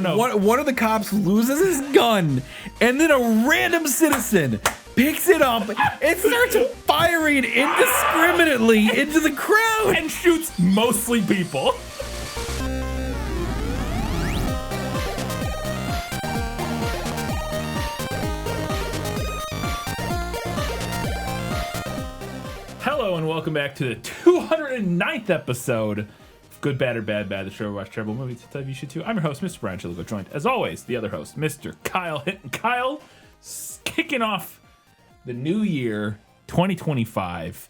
no. One of the cops loses his gun, and then a random citizen picks it up and starts firing indiscriminately into the crowd. And shoots mostly people. Hello and welcome back to the 209th episode of Good Bad or Bad, the show where we watch terrible movies to tell you should too. I'm your host, Mr. Brian Chilico, joined as always, the other host, Mr. Kyle Hinton. Kyle, kicking off the new year, 2025.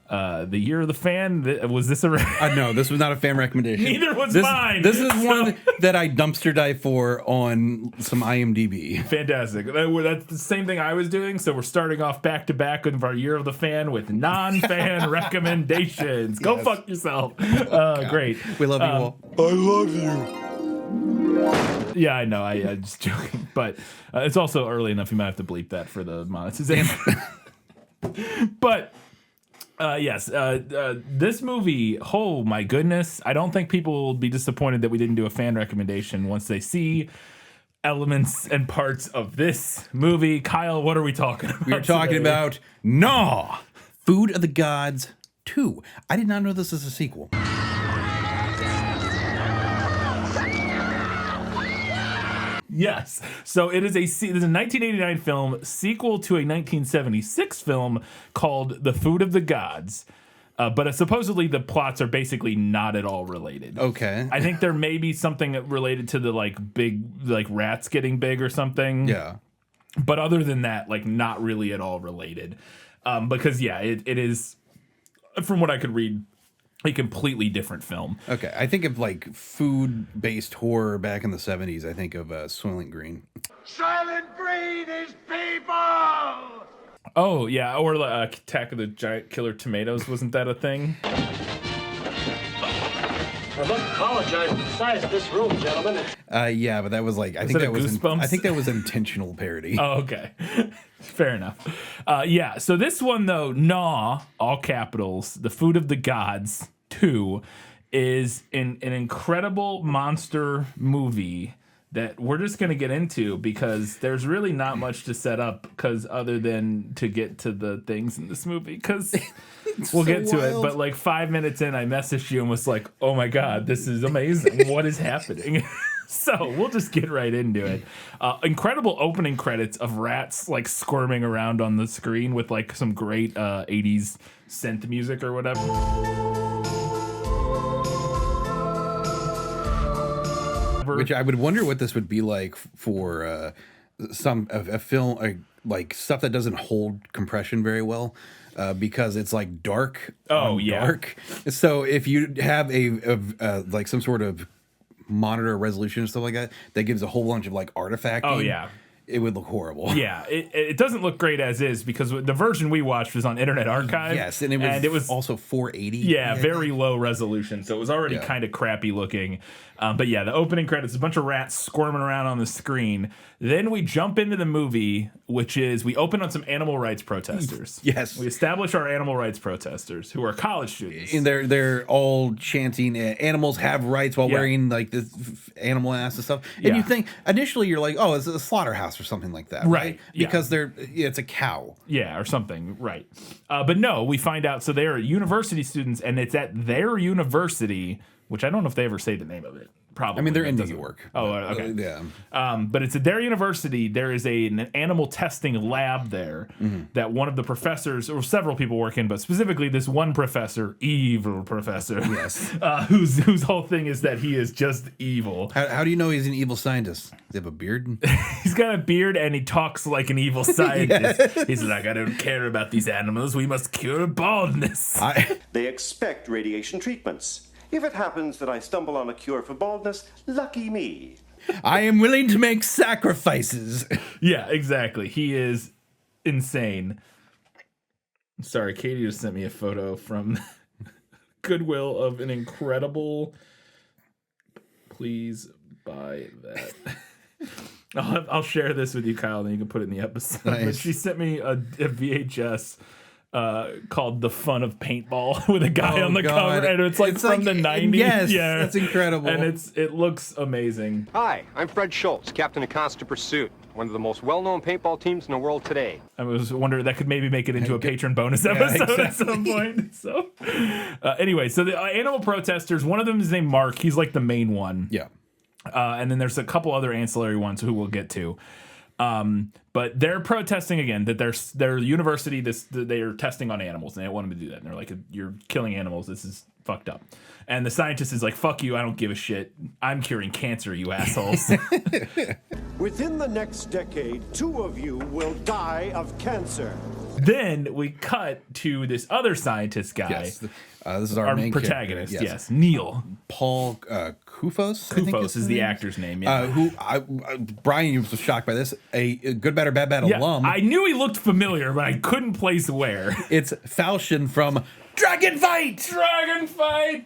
The year of the fan. Was this a? No, this was not a fan recommendation. Neither was mine. This is one that I dumpster dive for on some IMDb. Fantastic. That's the same thing I was doing. So we're starting off back to back with our year of the fan with non-fan recommendations. Go fuck yourself. Great. We love you all. I love you. Yeah, I know. I'm just joking, but it's also early enough. You might have to bleep that for the monetization. But. Yes, this movie, oh my goodness, I don't think people will be disappointed that we didn't do a fan recommendation once they see elements and parts of this movie. Kyle, what are we talking about? We're talking about GNAW, Food of the Gods 2. I did not know this is a sequel. Yes. So it is a 1989 film sequel to a 1976 film called The Food of the Gods. But supposedly the plots are basically not at all related. Okay. I think there may be something related to the big rats getting big or something. Yeah. But other than that, not really at all related. Because it is, from what I could read, a completely different film. Okay, I think of food-based horror back in the 70s. I think of Soylent Green. Silent Green is people! Oh, yeah, or Attack of the Giant Killer Tomatoes. Wasn't that a thing? I must apologize for the size of this room, gentlemen. Yeah, but that was I think that was intentional parody. Oh, okay. Fair enough. Yeah, so this one, though, GNAW, all capitals, The Food of the Gods 2, is an incredible monster movie that we're just going to get into because there's really not much to set up other than to get to the things in this movie because we'll get to it. But 5 minutes in, I messaged you and was like, oh my God, this is amazing. What is happening? So we'll just get right into it. Incredible opening credits of rats squirming around on the screen with some great 80s synth music or whatever. Which I would wonder what this would be like for a film stuff that doesn't hold compression very well. Because it's dark. Oh yeah. Dark. So if you have a some sort of monitor resolution and stuff like that gives a whole bunch of artifacting. Oh yeah. It would look horrible. Yeah, it doesn't look great as is because the version we watched was on Internet Archive. Yes, and it was also 480. Yeah, very low resolution, so it was already kind of crappy looking. But yeah, the opening credits, a bunch of rats squirming around on the screen. Then we jump into the movie, which is we open on some animal rights protesters. Yes. We establish our animal rights protesters who are college students. And they're all chanting animals have rights while wearing this animal ass and stuff. And you think initially you're like, oh, it's a slaughterhouse or something like that. Right. Because it's a cow. Yeah, or something. Right. But no, we find out. So they're university students and it's at their university, which I don't know if they ever say the name of it. Probably. I mean, they're in New York. Oh, okay. Yeah. But it's at their university. There is an animal testing lab there that one of the professors, or several people work in, but specifically this one professor, evil professor, yes, whose whole thing is that he is just evil. How do you know he's an evil scientist? Does he have a beard? He's got a beard and he talks like an evil scientist. Yes. He's like, I don't care about these animals. We must cure baldness. They expect radiation treatments. If it happens that I stumble on a cure for baldness, lucky me. I am willing to make sacrifices. Yeah, exactly. He is insane. Sorry, Katie just sent me a photo from Goodwill of an incredible. Please buy that. I'll share this with you, Kyle, and you can put it in the episode. Nice. But she sent me a VHS called The Fun of Paintball with a guy on the God. cover, and it's from the 90s. Yes, yeah, that's incredible. And it looks amazing. Hi, I'm Fred Schultz, captain of Constant Pursuit, one of the most well-known paintball teams in the world today. I was wondering that could maybe make it into a patron bonus episode at some point. So, anyway, so the animal protesters, one of them is named Mark. He's like the main one. Yeah. And then there's a couple other ancillary ones who we'll get to. But they're protesting again that their university, they are testing on animals, and they don't want them to do that. And they're like, you're killing animals. This is fucked up. And the scientist is like, fuck you. I don't give a shit. I'm curing cancer, you assholes. Within the next decade, 2 of you will die of cancer. Then we cut to this other scientist guy. Yes. This is our main protagonist. character. Yes. Neil. Paul Kufos. I think Kufos is the actor's name. Yeah. Brian was shocked by this. A Good Bad or Bad alum. I knew he looked familiar, but I couldn't place where. It's Falchion from Dragon Fight. Dragon Fight.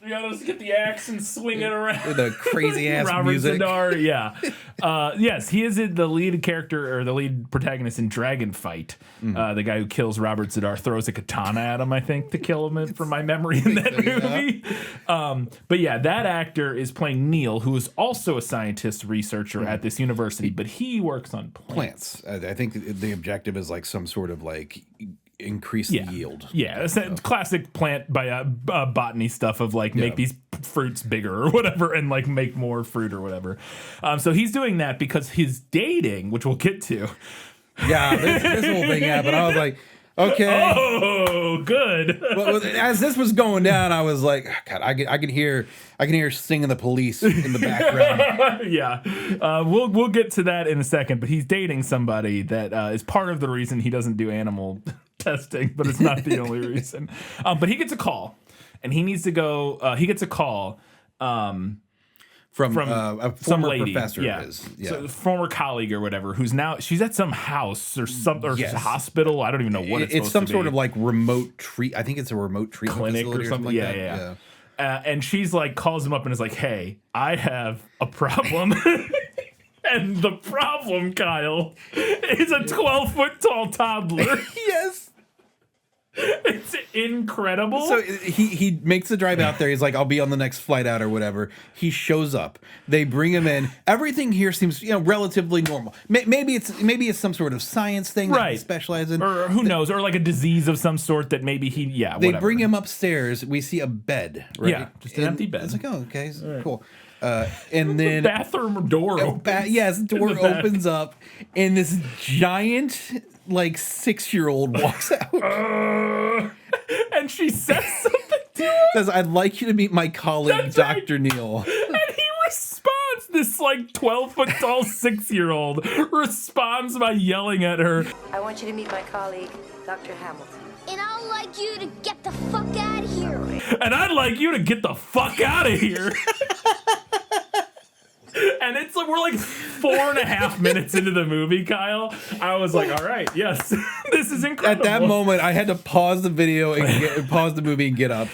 You gotta just get the axe and swing it around. With the crazy ass Robert music. Zadar, yeah. Yes, he is the lead character or the lead protagonist in Dragon Fight. The guy who kills Robert Zadar throws a katana at him, I think, to kill him, from my memory in that movie. But yeah, that actor is playing Neil, who is also a scientist researcher at this university, but he works on plants. I think the objective is like some sort of like increase the yield. Yeah, it's classic plant botany stuff of like make these fruits bigger or whatever and like make more fruit or whatever. So he's doing that because he's dating, which we'll get to. Yeah, this whole thing happened. I was like, okay. Oh, good. Well, as this was going down, I was like, God, I can hear singing the police in the background. Yeah, we'll get to that in a second. But he's dating somebody that is part of the reason he doesn't do animal testing, but it's not the only reason. But he gets a call, and he needs to go. He gets a call from a former some lady, professor yeah. of his. Yeah. So former colleague or whatever, who's now she's at some house or some or hospital. I don't even know what it's some sort be. of like remote treat. I think it's a remote treatment clinic or something like that. Yeah. And she's like calls him up and is like, "Hey, I have a problem." And the problem, Kyle, is a 12-foot tall toddler. Yes. It's incredible. So he makes the drive out there. He's like, I'll be on the next flight out or whatever. He shows up. They bring him in. Everything here seems, relatively normal. Maybe it's some sort of science thing that he specializes in. Or who knows, or like a disease of some sort that maybe They bring him upstairs. We see a bed, right? Yeah, just an empty bed. It's like, oh, okay, cool. And then bathroom door opens. Door opens up, and this giant, like 6-year-old walks out. And she says something to him. Says, "I'd like you to meet my colleague, Dr. Neil." And he responds. This like 12-foot tall 6-year-old responds by yelling at her. I want you to meet my colleague, Dr. Hamilton. And I'd like you to get the fuck out of here. And I'd like you to get the fuck out of here. And it's like we're like 4.5 minutes into the movie, Kyle. I was like, all right, yes, this is incredible. At that moment, I had to pause the video and pause the movie and get up.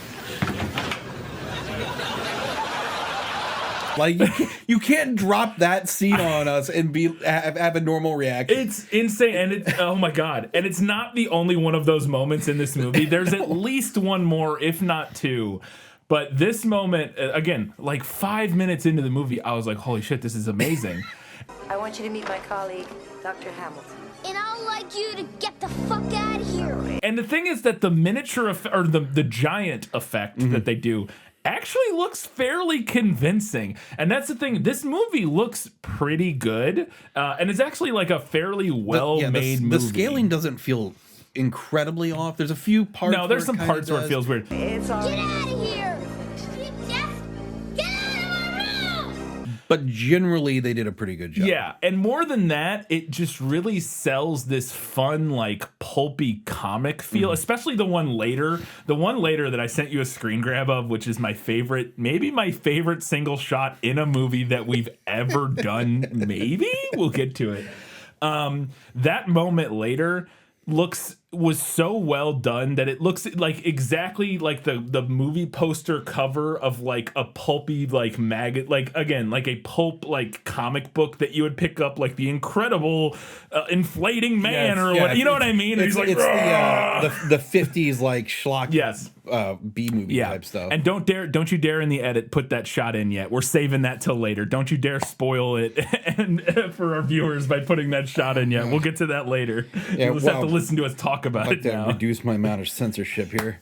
Like you can't drop that scene on us and have a normal reaction. It's insane, and it's oh my god, and it's not the only one of those moments in this movie. There's at least one more, if not two. But this moment, again, like 5 minutes into the movie, I was like, holy shit, this is amazing. I want you to meet my colleague, Dr. Hamilton. And I'd like you to get the fuck out of here. And the thing is that the miniature or the giant effect that they do actually looks fairly convincing. And that's the thing. This movie looks pretty good. And it's actually like a fairly well-made movie. The scaling doesn't feel incredibly off. There's a few parts. No, there's some parts where it feels weird. Get out of here. Get out of my room. But generally, they did a pretty good job. Yeah, and more than that, it just really sells this fun, like, pulpy comic feel, especially the one later. The one later that I sent you a screen grab of, which is my favorite, maybe my favorite single shot in a movie that we've ever done, maybe? We'll get to it. That moment later looks was so well done that it looks like exactly like the movie poster cover of like a pulpy like maggot, like again like a pulp like comic book that you would pick up, like the Incredible Inflating Man or what, you know what I mean? It's, He's like, the 50s like schlock B movie type stuff. And don't you dare in the edit put that shot in yet. We're saving that till later. Don't you dare spoil it and for our viewers by putting that shot in yet. We'll get to that later. You'll just have to listen to us talk about it now. Reduce my amount of censorship here.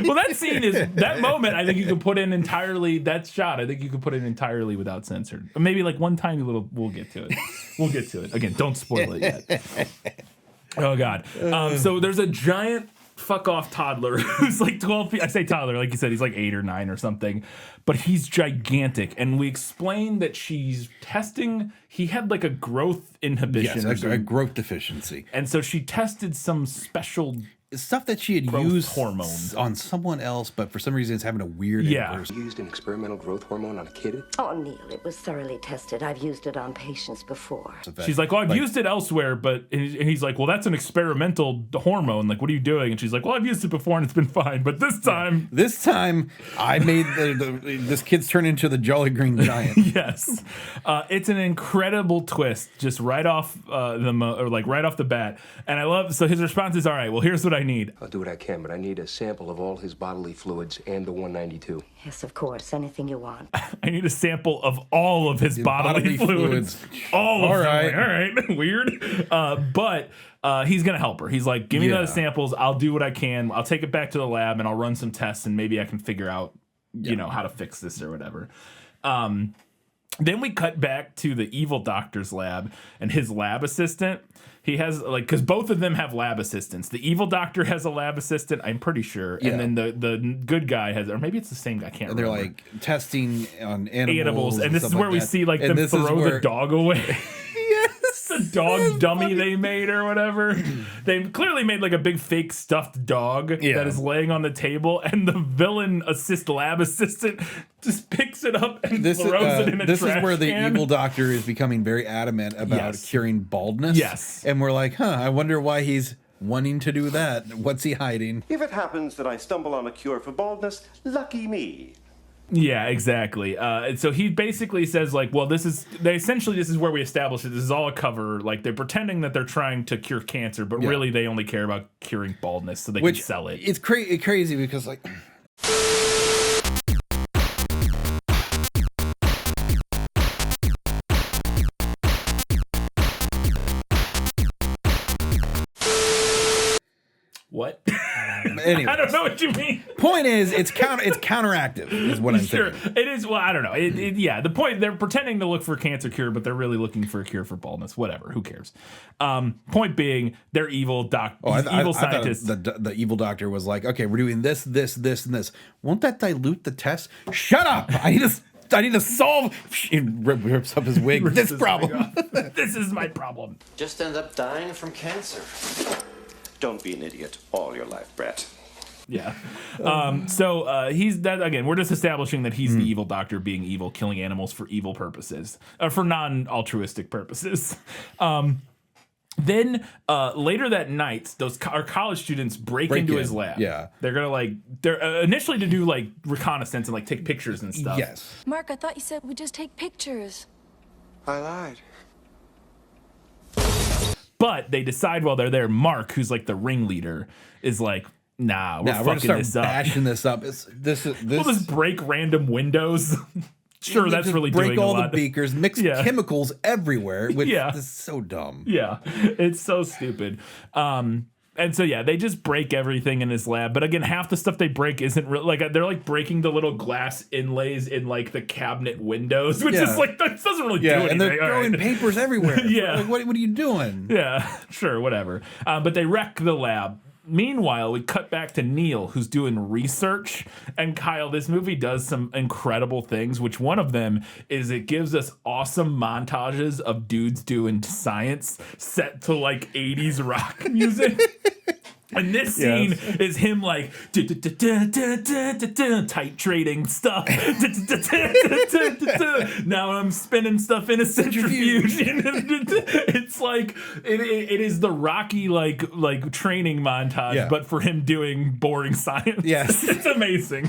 Well, that scene is that moment. I think you can put in entirely that shot. I think you can put in entirely without censored. Or maybe like one tiny little. We'll get to it. We'll get to it again. Don't spoil it yet. Oh God. So there's a giant fuck off toddler who's like 12 feet. I say toddler, like you said, he's like 8 or 9 or something, but he's gigantic. And we explained that she's testing. He had like a growth inhibition, yes, a growth deficiency, and so she tested some special stuff that she had growth used hormones on someone else, but for some reason it's having a weird adverse. You used an experimental growth hormone on a kid? Oh, Neil, it was thoroughly tested. I've used it on patients before. She's like, well, I've used it elsewhere, but and he's like, well, that's an experimental hormone. Like, what are you doing? And she's like, well, I've used it before and it's been fine, but this time I made this kid's turn into the Jolly Green Giant. Yes, it's an incredible twist, just right off right off the bat. And I love. So his response is, all right, well, here's what I need. I'll do what I can, but I need a sample of all his bodily fluids and the 192. Yes, of course. Anything you want. I need a sample of all of his bodily fluids. All of them. All right. Weird. But he's going to help her. He's like, give me those samples. I'll do what I can. I'll take it back to the lab and I'll run some tests and maybe I can figure out, you know, how to fix this or whatever. Then we cut back to the evil doctor's lab and his lab assistant. He has like, because both of them have lab assistants. The evil doctor has a lab assistant, I'm pretty sure, and then the good guy has, or maybe it's the same guy. I can't remember. They're like testing on animals, and this is where we see like them throw the dog away. The dog dummy they made or whatever. They clearly made like a big fake stuffed dog that is laying on the table, and the villain lab assistant just picks it up and throws it in a trash can. This is where the evil doctor is becoming very adamant about curing baldness. Yes. And we're like, I wonder why he's wanting to do that. What's he hiding? If it happens that I stumble on a cure for baldness, lucky me. Yeah, exactly. And so he basically says, like, well, this is where we establish that this is all a cover. Like, they're pretending that they're trying to cure cancer, but really they only care about curing baldness so they can sell it. It's crazy because, like... What? Anyways, I don't know what you mean. Point is, it's counteractive, is what I'm saying. It is. Well, I don't know. The point, they're pretending to look for a cancer cure, but they're really looking for a cure for baldness. Whatever. Who cares? Point being, they're evil evil scientists. I thought the evil doctor was like, okay, we're doing this, and this. Won't that dilute the test? Shut up! I need to solve. He rips up his wig. This problem. This is my problem. Just end up dying from cancer. Don't be an idiot all your life, Brett. Yeah. So he's that again. We're just establishing that he's the evil doctor, being evil, killing animals for evil purposes, for non-altruistic purposes. Then later that night, our college students break into his lab. Yeah, they're initially to do like reconnaissance and like take pictures and stuff. Yes. Mark, I thought you said we just take pictures. I lied. But they decide while they're there, Mark, who's like the ringleader, is like, nah, we're fucking this up. Bashing this up. We'll just break random windows. Sure, that's really doing a lot. Break all the beakers, mix chemicals everywhere. This is so dumb. Yeah, it's so stupid. And so, they just break everything in his lab. But again, half the stuff they break isn't real. Like, they're like breaking the little glass inlays in like the cabinet windows, which is like, that doesn't really do anything. And they're throwing papers everywhere. Yeah. Like, what are you doing? Yeah, sure, whatever. But they wreck the lab. Meanwhile, we cut back to Neil, who's doing research. And Kyle, this movie does some incredible things, which one of them is it gives us awesome montages of dudes doing science set to like 80s rock music. And this scene is him like titrating stuff. Now I'm spinning stuff in a centrifuge. It's like it is the Rocky like training montage, but for him doing boring science. Yes, it's amazing.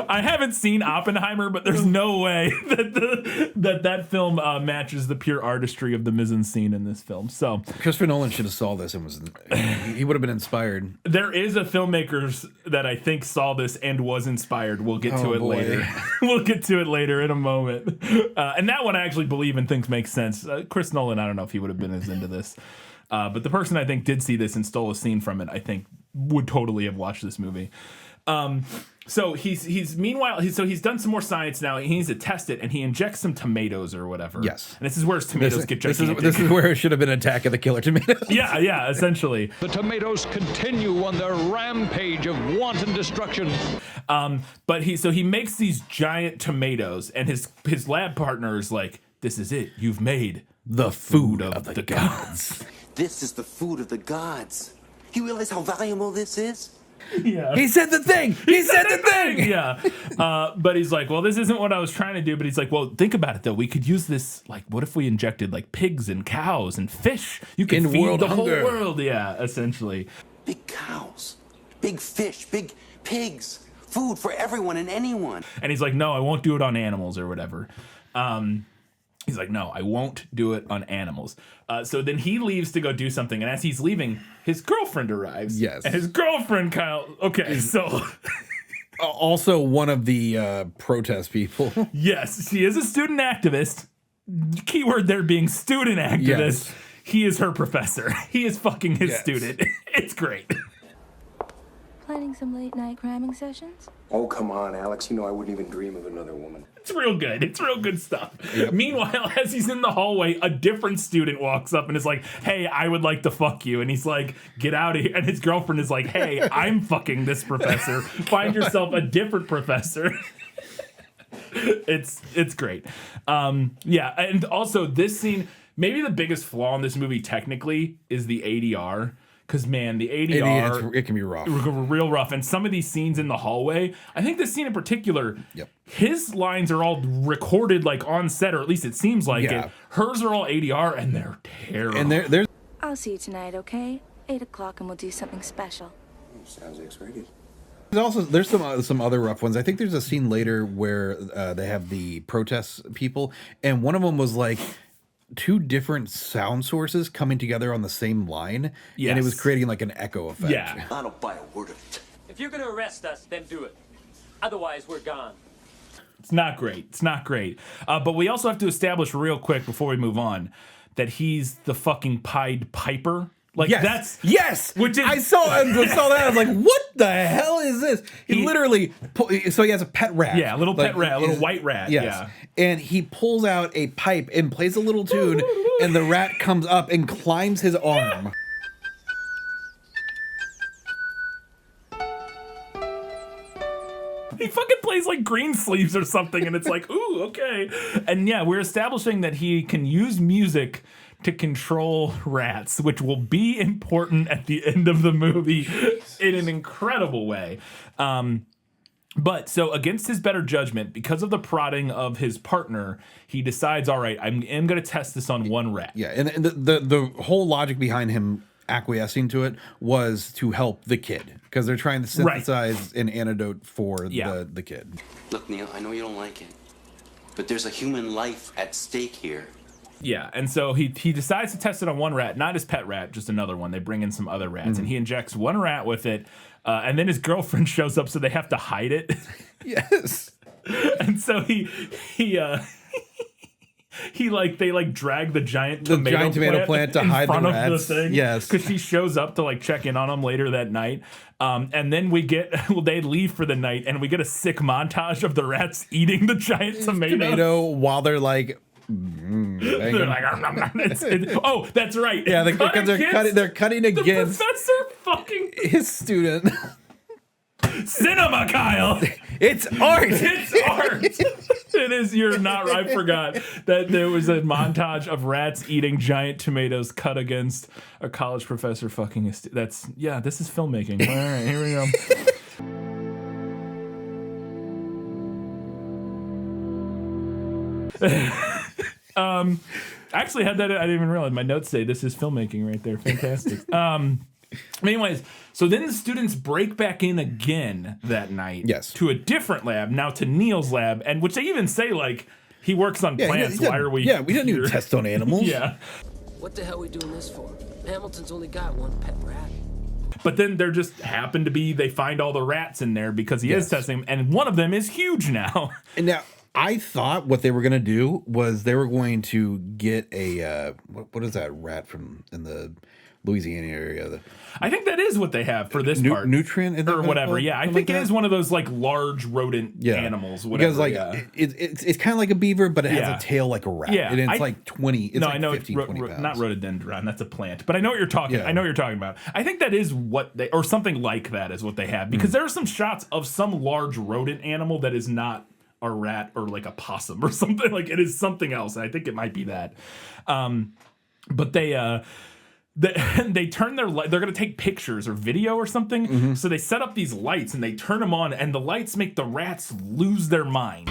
I haven't seen Oppenheimer, but there's no way that film matches the pure artistry of the mise-en-scene in this film. So Christopher Nolan should have saw this and he would have been inspired. There is a filmmaker that I think saw this and was inspired. We'll get to it later. We'll get to it later in a moment. And that one I actually believe and think makes sense. Chris Nolan, I don't know if he would have been as into this. But the person I think did see this and stole a scene from it, I think would totally have watched this movie. So he's done some more science now. He needs to test it, and he injects some tomatoes or whatever. Yes, and this is where his tomatoes get gigantic. This is where it should have been Attack of the Killer Tomatoes. Yeah, essentially. The tomatoes continue on their rampage of wanton destruction. But he makes these giant tomatoes, and his lab partner is like, "This is it. You've made the food of the gods. This is the food of the gods. You realize how valuable this is?" Yeah. He said the thing. He said the thing. Yeah. But he's like, well, this isn't what I was trying to do. But he's like, well, think about it, though. We could use this. Like, what if we injected like pigs and cows and fish? You could feed the whole world. Yeah, essentially. Big cows, big fish, big pigs, food for everyone and anyone. And he's like, no, I won't do it on animals or whatever. He's like, no, I won't do it on animals. So then he leaves to go do something. And as he's leaving, his girlfriend arrives. Yes. And his girlfriend, Kyle. Okay, so. Also one of the protest people. Yes, she is a student activist. Keyword there being student activist. Yes. He is her professor. He is fucking his student. It's great. Planning some late night cramming sessions? Oh, come on, Alex. You know I wouldn't even dream of another woman. It's real good. It's real good stuff. Yep. Meanwhile, as he's in the hallway, a different student walks up and is like, hey, I would like to fuck you. And he's like, get out of here. And his girlfriend is like, hey, I'm fucking this professor. Find yourself a different professor. It's great. Yeah, and also this scene, maybe the biggest flaw in this movie technically is the ADR. Because, man, the ADR... It can be rough. Real rough. And some of these scenes in the hallway, I think this scene in particular, his lines are all recorded like on set, or at least it seems like it. Hers are all ADR, and they're terrible. And there's... I'll see you tonight, okay? 8 o'clock and we'll do something special. Sounds X-rated. There's some other rough ones. I think there's a scene later where they have the protest people, and one of them was like... two different sound sources coming together on the same line, and it was creating like an echo effect. Yeah, I don't buy a word of it. If you're gonna arrest us, then do it. Otherwise, we're gone. It's not great. It's not great. But we also have to establish real quick before we move on that he's the fucking Pied Piper. Like that's which is, I saw that. I was like, what the hell is this? He literally so he has a pet rat. Yeah, a little pet rat, a little white rat. Yes. Yeah. And he pulls out a pipe and plays a little tune, and the rat comes up and climbs his arm. He fucking plays like Green Sleeves or something, and it's like, ooh, okay. And yeah, we're establishing that he can use music to control rats, which will be important at the end of the movie in an incredible way. But so against his better judgment, because of the prodding of his partner, he decides, all right, I'm going to test this on one rat. Yeah, and the whole logic behind him acquiescing to it was to help the kid, because they're trying to synthesize an antidote for the kid. Look, Neil, I know you don't like it, but there's a human life at stake here. Yeah, and so he decides to test it on one rat, not his pet rat, just another one. They bring in some other rats, and he injects one rat with it, and then his girlfriend shows up, so they have to hide it. Yes. And so they drag the giant tomato plant to hide the rats. The thing, yes, because she shows up to check in on him later that night. And then they leave for the night, and we get a sick montage of the rats eating the giant tomato while they're like. They're like, oh, that's right. Yeah, because they're cutting against the professor fucking his student. Cinema, Kyle. It's art. It's art. It is. You're not. I forgot that there was a montage of rats eating giant tomatoes cut against a college professor fucking. That's This is filmmaking. All right, here we go. I actually had that. I didn't even realize my notes say this is filmmaking right there. Fantastic. Anyways, so then the students break back in again that night. Yes. To a different lab, now to Neil's lab, and which they even say like he works on plants. Why are we? Yeah, we didn't even test on animals. Yeah. What the hell are we doing this for? Hamilton's only got one pet rat. But then there just happened to be, they find all the rats in there because he is testing them, and one of them is huge now. And now, I thought what they were going to do was they were going to get a, what is that rat from in the Louisiana area? I think that is what they have for this part. Nutrient or whatever. Yeah, I think it is one of those like large rodent animals. Whatever. Because like it's kind of like a beaver, but it has a tail like a rat. Yeah, and it's like 20. It's like I know 15, 20 pounds. Not rhododendron. That's a plant. But I know what you're talking. I know what you're talking about. I think that is what they, or something like that is what they have, because there are some shots of some large rodent animal that is not a rat or like a possum or something. Like it is something else. I think it might be that. But they turn their light. They're gonna take pictures or video or something. So they set up these lights and they turn them on, and the lights make the rats lose their mind.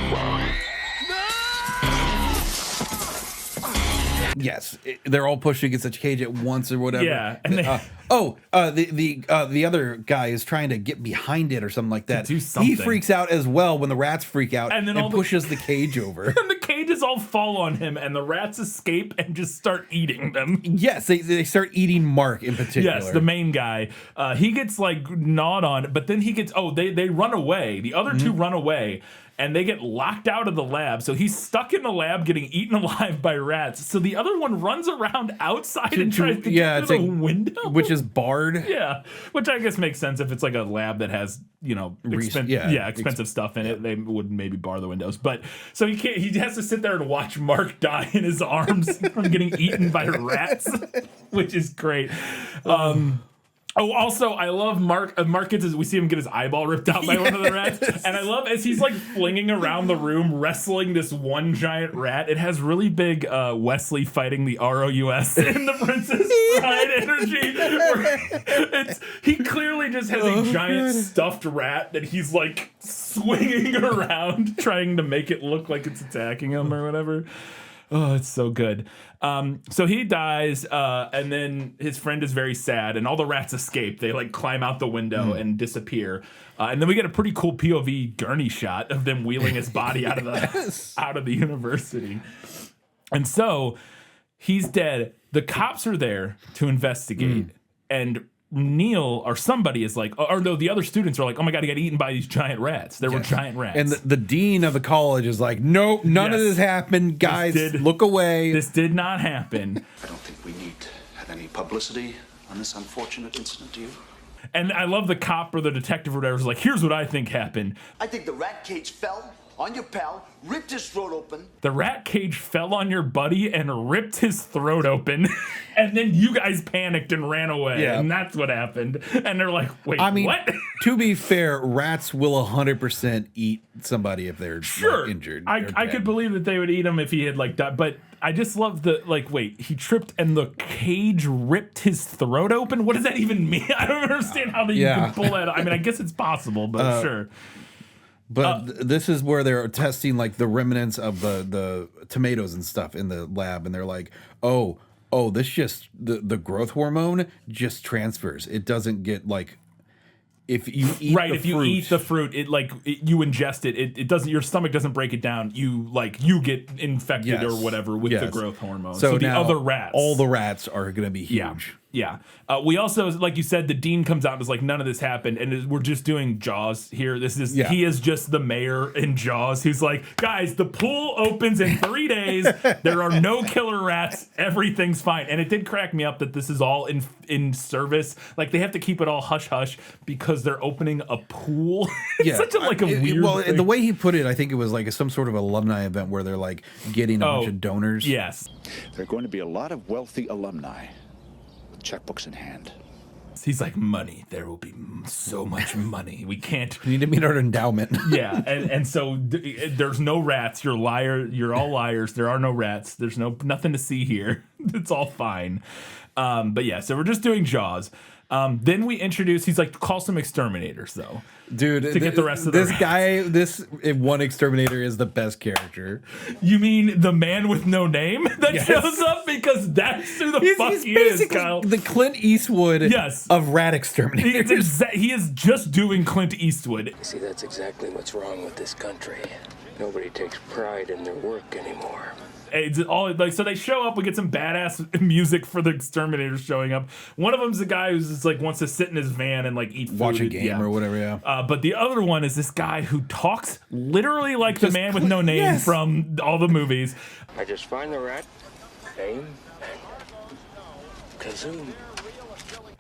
Yes, they're all pushed against a cage at once or whatever. Yeah, and they, the other guy is trying to get behind it or something like that. Do something. He freaks out as well when the rats freak out, and then pushes the cage over. And the cages all fall on him, and the rats escape and just start eating them. Yes, they start eating Mark in particular. Yes, the main guy. He gets like gnawed on, but then he gets they run away. The other two run away. And they get locked out of the lab. So he's stuck in the lab getting eaten alive by rats. So the other one runs around outside and tries to get through the window. Which is barred. Yeah. Which I guess makes sense if it's like a lab that has, expensive stuff in it. They would maybe bar the windows. But so he has to sit there and watch Mark die in his arms from getting eaten by rats, which is great. Oh, also, I love Mark. Mark we see him get his eyeball ripped out by one of the rats. And I love as he's like flinging around the room, wrestling this one giant rat. It has really big Wesley fighting the ROUS in the Princess Bride energy. He clearly just has a giant stuffed rat that he's like swinging around, trying to make it look like it's attacking him or whatever. Oh, it's so good. So he dies, and then his friend is very sad, and all the rats escape. They like climb out the window and disappear. And then we get a pretty cool POV gurney shot of them wheeling his body out of the university. And so he's dead. The cops are there to investigate, and Neil or somebody is like, or no, the other students are like, oh my God, he got eaten by these giant rats. There were giant rats. And the dean of the college is like, nope, none of this happened. Guys, look away. This did not happen. I don't think we need to have any publicity on this unfortunate incident, do you? And I love the cop or the detective or whatever is like, here's what I think happened. I think the rat cage fell on your pal, ripped his throat open. The rat cage fell on your buddy and ripped his throat open. And then you guys panicked and ran away. Yeah. And that's what happened. And they're like, wait, what? To be fair, rats will 100% eat somebody if they're like, injured. I could believe that they would eat him if he had like died. But I just love wait, he tripped and the cage ripped his throat open? What does that even mean? I don't understand how you can pull that. I mean, I guess it's possible, but sure. But this is where they're testing like the remnants of the tomatoes and stuff in the lab, and they're like, oh, this just the growth hormone just transfers. It doesn't get like if you eat you eat the fruit, you ingest it. It doesn't. Your stomach doesn't break it down. You get infected or whatever with the growth hormone. So the other rats, all the rats are going to be huge. Yeah. We also, like you said, the dean comes out and is like, none of this happened, and we're just doing Jaws here. He is just the mayor in Jaws who's like, guys, the pool opens in 3 days. There are no killer rats. Everything's fine. And it did crack me up that this is all in service. Like they have to keep it all hush hush because they're opening a pool. It's such a weird. Well, thing. The way he put it, I think it was like some sort of alumni event where they're like getting a bunch of donors. Yes, there are going to be a lot of wealthy alumni. Checkbooks in hand. rats. He's like, money. There will be so much money. We can't. We need to meet our endowment. Yeah, and so there's no rats. You're liar. You're all liars. There are no rats. There's nothing to see here. It's all fine. But yeah, so we're just doing Jaws. Then we introduce, he's like, call some exterminators though. Dude, to get the rest of the this guy, this one exterminator is the best character. You mean the man with no name that shows up? Because that's who the fuck he is, Kyle. The Clint Eastwood of rat exterminators. He is just doing Clint Eastwood. See, that's exactly what's wrong with this country. Nobody takes pride in their work anymore. It's all like, so they show up. We get some badass music for the exterminators showing up. One of them's the guy who's just like wants to sit in his van and like eat food, watch a game or whatever. Yeah. But the other one is this guy who talks literally like the man with no name from all the movies. I just find the rat, aim, and kazoom.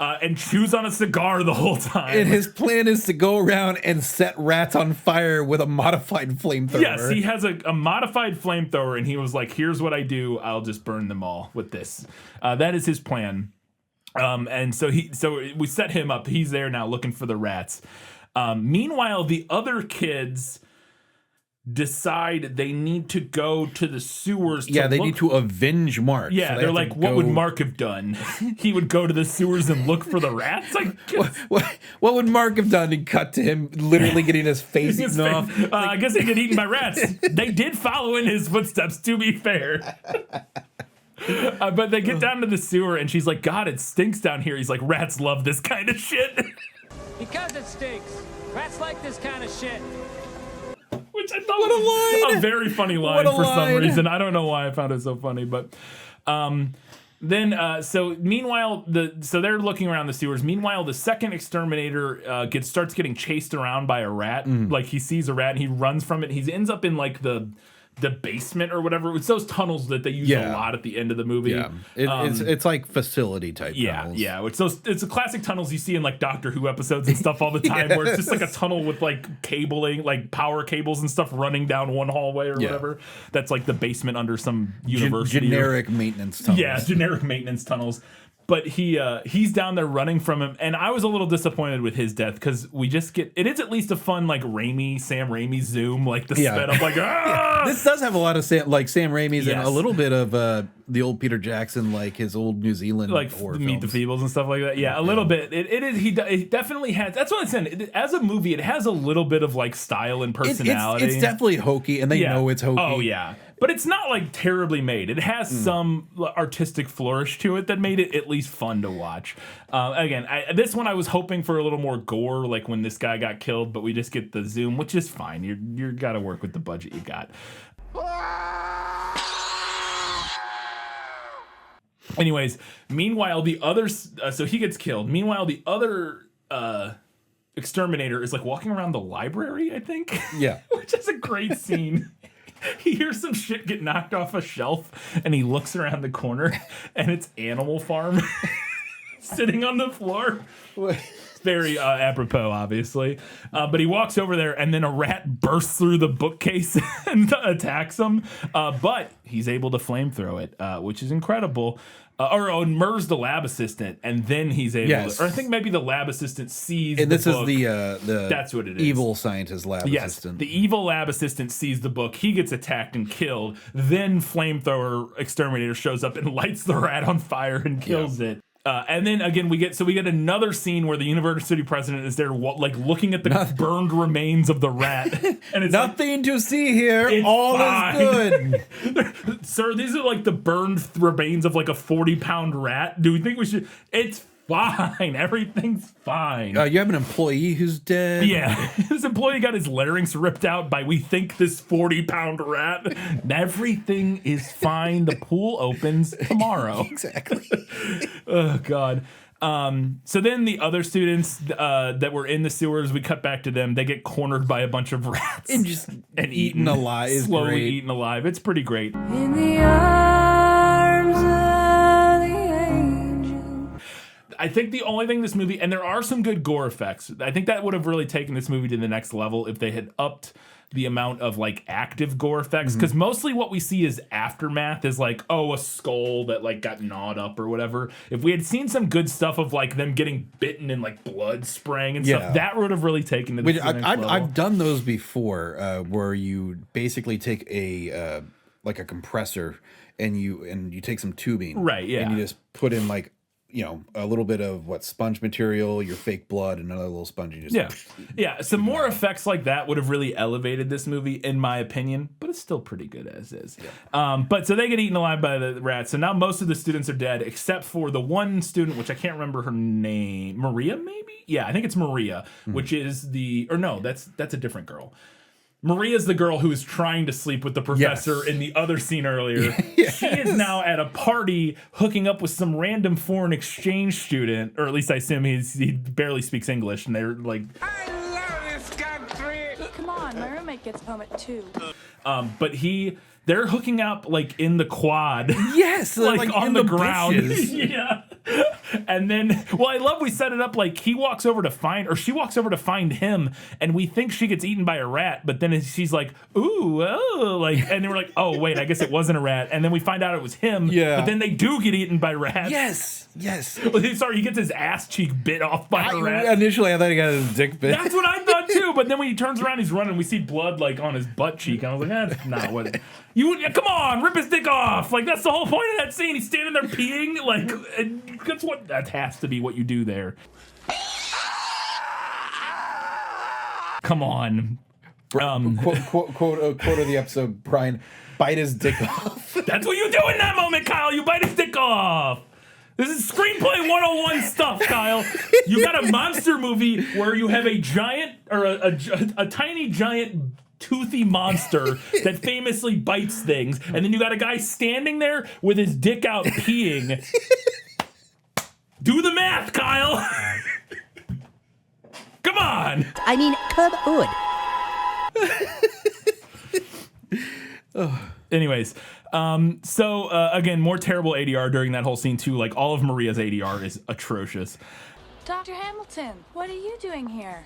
And chews on a cigar the whole time. And his plan is to go around and set rats on fire with a modified flamethrower. Yes, he has a modified flamethrower, and he was like, here's what I do. I'll just burn them all with this. That is his plan. And so we set him up. He's there now looking for the rats. Meanwhile, the other kids decide they need to go to the sewers. They need to avenge Mark. Yeah, so they're like, what would Mark have done? He would go to the sewers and look for the rats? Like, what would Mark have done? And cut to him literally getting his face eaten off. I guess he get eaten by rats. They did follow in his footsteps, to be fair. But they get down to the sewer, and she's like, God, it stinks down here. He's like, rats love this kind of shit. Because it stinks. Rats like this kind of shit. Which I thought was a very funny line for some reason. I don't know why I found it so funny, but so meanwhile, so they're looking around the sewers. Meanwhile, the second exterminator starts getting chased around by a rat. Like he sees a rat and he runs from it. He ends up in like the basement or whatever. It's those tunnels that they use a lot at the end of the movie. Yeah, it's like facility type tunnels. Yeah. It's the classic tunnels you see in like Doctor Who episodes and stuff all the time, where it's just like a tunnel with like cabling, like power cables and stuff running down one hallway or whatever. That's like the basement under some university. Generic maintenance tunnels. Yeah, generic maintenance tunnels. But he's down there running from him, and I was a little disappointed with his death because we just get it is at least a fun like Sam Raimi zoom, like the sped up like This does have a lot of Sam Raimi's and a little bit of the old Peter Jackson, like his old New Zealand like horror Meet films. the Feebles and stuff like that. Yeah, a little bit. It definitely has. That's what I'm saying. As a movie, it has a little bit of like style and personality. It's definitely hokey, and they know it's hokey. Oh yeah. But it's not like terribly made. It has some artistic flourish to it that made it at least fun to watch. Again, this one I was hoping for a little more gore, like when this guy got killed, but we just get the zoom, which is fine. You got to work with the budget you got. Anyways, meanwhile the others, so he gets killed. Meanwhile, the other exterminator is like walking around the library, I think. Yeah, which is a great scene. He hears some shit get knocked off a shelf, and he looks around the corner, and it's Animal Farm sitting on the floor. Very apropos, obviously. But he walks over there, and then a rat bursts through the bookcase and attacks him. But he's able to flamethrow it, which is incredible. Or murders the lab assistant, and then he's able to, or I think maybe the lab assistant sees and the this book. Is the that's what it is. Evil scientist lab assistant. The evil lab assistant sees the book. He gets attacked and killed. Then flamethrower exterminator shows up and lights the rat on fire and kills it. And then again, we get another scene where the university president is there, like looking at the burned remains of the rat, and it's nothing to see here. All fine. Is good, sir. These are like the burned remains of like a 40-pound rat. Do we think we should? It's fine. Everything's fine. You have an employee who's dead. Yeah, this employee got his larynx ripped out by we think this 40-pound rat. Everything is fine. The pool opens tomorrow. Exactly. Oh God. So then the other students that were in the sewers, we cut back to them. They get cornered by a bunch of rats and eaten alive. Slowly eaten alive. It's pretty great. In the arms of the angel. I think the only thing this movie, and there are some good gore effects. I think that would have really taken this movie to the next level if they had upped the amount of like active gore effects, because mostly what we see is aftermath is like, oh, a skull that like got gnawed up or whatever. If we had seen some good stuff of like them getting bitten and like blood spraying and stuff, that would have really taken it to the next level. I've done those before, where you basically take a like a compressor and you take some tubing, right? Yeah, and you just put in like, a little bit of sponge material, your fake blood, and another little sponge. You just some more effects like that would have really elevated this movie, in my opinion. But it's still pretty good as is. Yeah. But so they get eaten alive by the rats. So now most of the students are dead, except for the one student, which I can't remember her name, Maria, maybe. Yeah, I think it's Maria, which is that's a different girl. Maria's the girl who is trying to sleep with the professor in the other scene earlier. Yes. She is now at a party hooking up with some random foreign exchange student, or at least I assume he barely speaks English, and they're like, I love this country. Come on, my roommate gets home at 2. But they're hooking up like in the quad. Yes, like on the ground. Yeah. And then, I love we set it up like she walks over to find him, and we think she gets eaten by a rat, but then she's like, ooh, oh, like, and then we're like, oh, wait, I guess it wasn't a rat. And then we find out it was him, but then they do get eaten by rats. Yes. Sorry, he gets his ass cheek bit off by a rat. Initially, I thought he got his dick bit. That's what I thought too, but then when he turns around, he's running, we see blood like on his butt cheek, and I was like, that's not what come on, rip his dick off. Like, that's the whole point of that scene. He's standing there peeing, like, that has to be what you do there. Come on. Quote of the episode, Brian, bite his dick off. That's what you do in that moment, Kyle. You bite his dick off. This is screenplay 101 stuff, Kyle. You got a monster movie where you have a giant, or a tiny giant toothy monster that famously bites things, and then you got a guy standing there with his dick out peeing. Do the math, Kyle. Come on. I mean, come on. Anyways, again, more terrible ADR during that whole scene too. Like, all of Maria's ADR is atrocious. Dr. Hamilton, what are you doing here?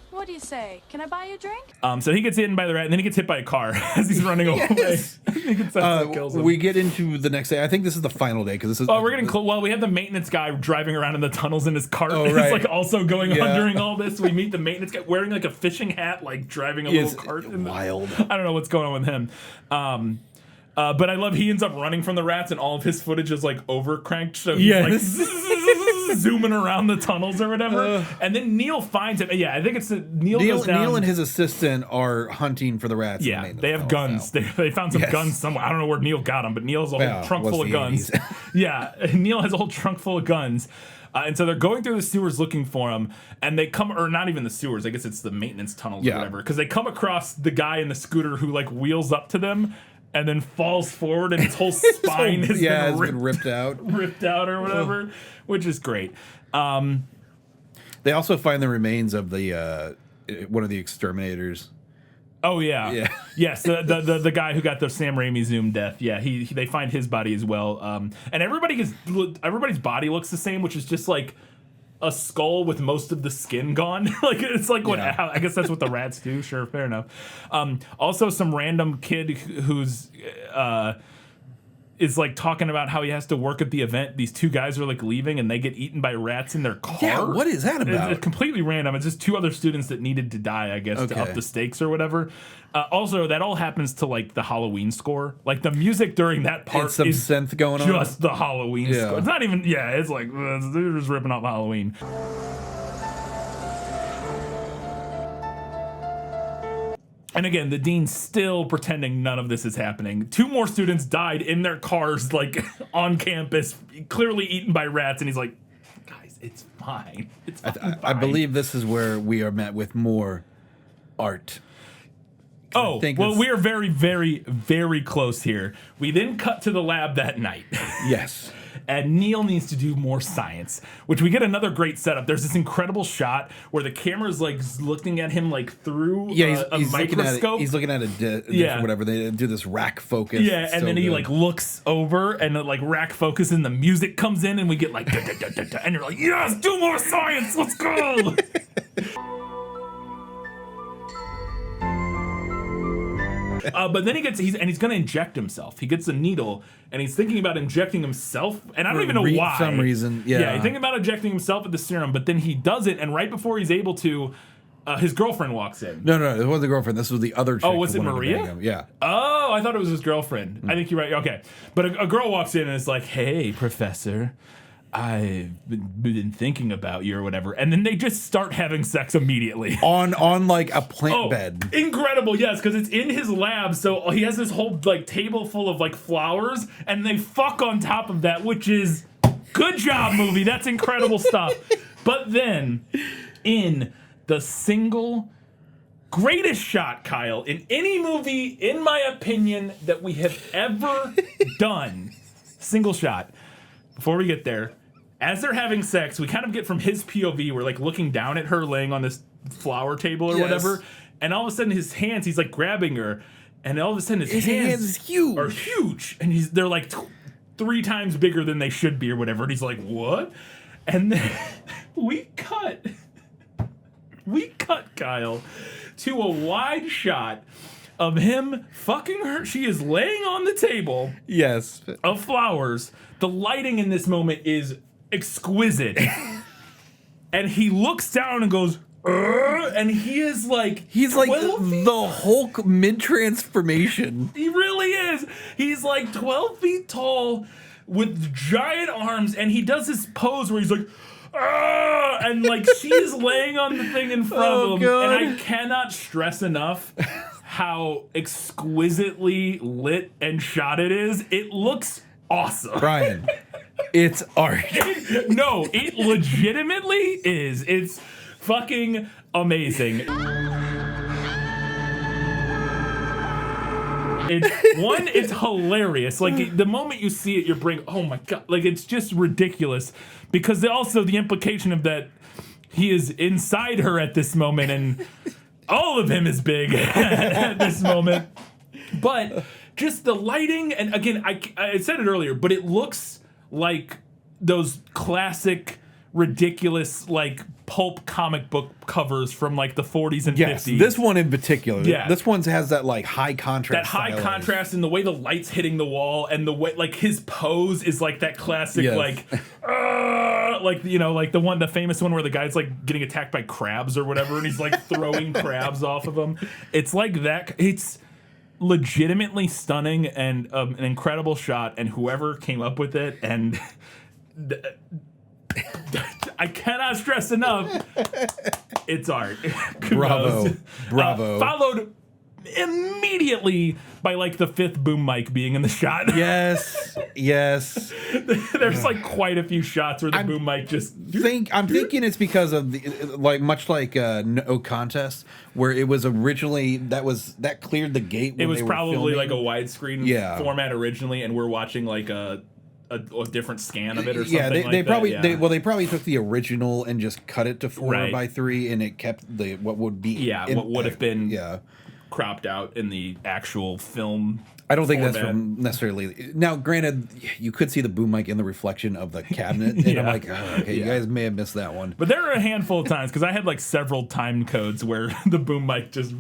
What do you say? Can I buy you a drink? So he gets eaten by the rat, and then he gets hit by a car as he's running away. Kills him. We get into the next day. I think this is the final day, because this is. Oh, we're getting close. Well, we have the maintenance guy driving around in the tunnels in his cart. Oh, It's right. like also going on during all this. We meet the maintenance guy wearing like a fishing hat, like driving a little cart. Wild. I don't know what's going on with him. But I love he ends up running from the rats, and all of his footage is like overcranked. So he's like zooming around the tunnels or whatever. And then Neil finds him. Yeah, I think it's Neil goes down. Neil and his assistant are hunting for the rats. Yeah, they have guns. They found some guns somewhere. I don't know where Neil got them, but Neil has a whole trunk full of guns. Yeah, Neil has a whole trunk full of guns. And so they're going through the sewers looking for him, and they come, or not even the sewers, I guess it's the maintenance tunnels or whatever, because they come across the guy in the scooter who like wheels up to them and then falls forward, and his whole spine has been ripped out. Ripped out or whatever, which is great. They also find the remains of the one of the exterminators. Oh yeah. Yes, the guy who got the Sam Raimi Zoom death. Yeah, they find his body as well. And everybody's body looks the same, which is just like a skull with most of the skin gone. Like, it's like I guess that's what the rats do. Sure, fair enough. Also, some random kid who's is like talking about how he has to work at the event. These two guys are like leaving, and they get eaten by rats in their car. Yeah, what is that about? It's completely random. It's just two other students that needed to die, I guess, to up the stakes or whatever. Also, that all happens to like the Halloween score. Like, the music during that part some is synth going on. Just the Halloween score. It's not even. Yeah, it's like they're just ripping off Halloween. And again, the dean's still pretending none of this is happening. 2 more students died in their cars, like, on campus, clearly eaten by rats, and he's like, guys, it's fine. It's fine. I believe this is where we are met with more art. Oh, well, we are very, very, very close here. We then cut to the lab that night. Yes. and Neil needs to do more science, which we get another great setup. There's this incredible shot where the camera's like looking at him like through a microscope. He's looking at whatever. They do this rack focus. Yeah, and then he like looks over and like rack focus and the music comes in and we get like and you're like, yes, do more science, let's go. But then he's going to inject himself. He gets a needle, and he's thinking about injecting himself, and I don't even know why. For some reason, yeah. He's thinking about injecting himself with the serum, but then he does it, and right before he's able to, his girlfriend walks in. No, it wasn't the girlfriend. This was the other chick. Oh, was it Maria? Yeah. Oh, I thought it was his girlfriend. I think you're right. Okay. But a girl walks in and is like, hey, Professor, I've been thinking about you or whatever, and then they just start having sex immediately on like a plant bed. Incredible, yes, because it's in his lab, so he has this whole like table full of like flowers, and they fuck on top of that, which is good job, movie. That's incredible stuff. But then, in the single greatest shot, Kyle, in any movie, in my opinion, that we have ever done, single shot. Before we get there, as they're having sex, we kind of get from his POV, we're like looking down at her laying on this flower table or whatever, and all of a sudden his hands, he's like grabbing her, and all of a sudden his hands are huge, and they're like 3 times bigger than they should be or whatever, and he's like, what? And then we cut, Kyle, to a wide shot of him fucking her. She is laying on the table. Yes. Of flowers. The lighting in this moment is exquisite. And he looks down and goes, and he is like, he's like the Hulk mid-transformation. He really is. He's like 12 feet tall with giant arms, and he does this pose where he's like, and like she's laying on the thing in front of him. God. And I cannot stress enough how exquisitely lit and shot it is. It looks awesome. Brian, it's art. No, it legitimately is. It's fucking amazing. It's hilarious. Like the moment you see it, your brain, oh my god, like it's just ridiculous. Because also the implication of that he is inside her at this moment, and all of him is big at this moment. But just the lighting, and again, I said it earlier, but it looks like those classic, ridiculous, like pulp comic book covers from like the 40s and 50s. This one in particular. Yeah. This one has that like high contrast. That high contrast and the way the light's hitting the wall, and the way like his pose is like that classic like you know, like the famous one where the guy's like getting attacked by crabs or whatever, and he's like throwing crabs off of him. It's like that. It's legitimately stunning and an incredible shot, and whoever came up with it, and I cannot stress enough, it's art. Bravo. Followed immediatally by like the 5th boom mic being in the shot. Yes. There's like quite a few shots where the boom mic just I'm thinking it's because of the like much like No Contest, where it was originally that cleared the gate. When it was they probably were like a widescreen format originally, and we're watching like a different scan of it or something. Yeah, they probably that. they probably took the original and just cut it to 4:3, and it kept what would be what would have been cropped out in the actual film. I don't think that's from necessarily. Now, granted, you could see the boom mic in the reflection of the cabinet, and I'm like, okay, you guys may have missed that one. But there are a handful of times, because I had like several time codes where the boom mic just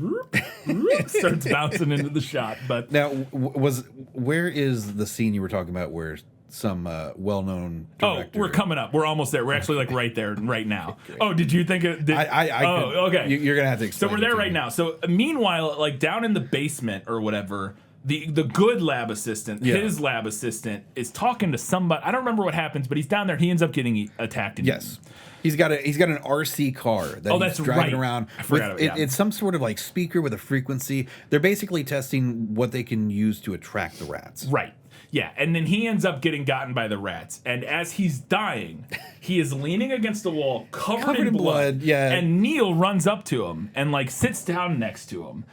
starts bouncing into the shot. But now, where is the scene you were talking about where some well-known director? We're coming up. We're almost there. We're actually like right there right now. Oh, did you think it? Okay. You're gonna have to explain. So we're there right now. So meanwhile, like down in the basement or whatever, the good lab assistant, his lab assistant, is talking to somebody. I don't remember what happens, but he's down there. He ends up getting attacked. Yes. He's got an RC car that he's driving around. I forgot about it. It's some sort of like speaker with a frequency. They're basically testing what they can use to attract the rats. Right. Yeah, and then he ends up getting gotten by the rats. And as he's dying, he is leaning against the wall, covered in blood. Yeah. And Neil runs up to him and like sits down next to him.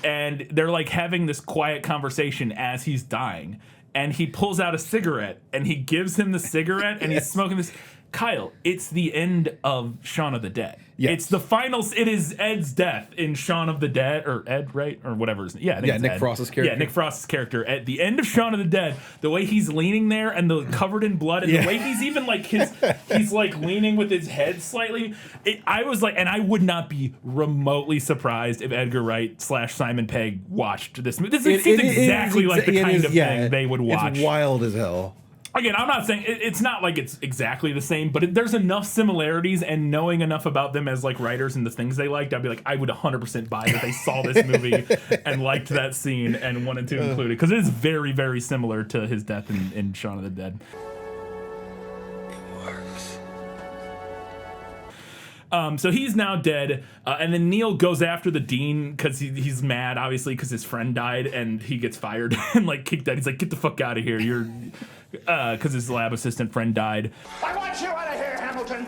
And they're like having this quiet conversation as he's dying. and he pulls out a cigarette and he gives him the cigarette and he's smoking this. Kyle, it's the end of Shaun of the Dead. Yes. It's the final. It is Ed's death in Shaun of the Dead, or Ed, right, or whatever. Yeah, I think it's Nick Ed. Frost's character. Yeah, Nick Frost's character at the end of Shaun of the Dead. The way he's leaning there and the covered in blood, and the way he's even like he's like leaning with his head slightly. I was like, and I would not be remotely surprised if Edgar Wright / Simon Pegg watched this movie. This seems exactly like the kind of thing they would watch. It's wild as hell. Again, I'm not saying it's not like it's exactly the same, but there's enough similarities, and knowing enough about them as like writers and the things they liked, I'd be like, I would 100% buy that they saw this movie and liked that scene and wanted to include it, because it is very, very similar to his death in Shaun of the Dead. So he's now dead, and then Neil goes after the dean because he's mad, obviously, because his friend died, and he gets fired and like kicked out. He's like, "Get the fuck out of here! You're," because his lab assistant friend died. I want you out of here, Hamilton.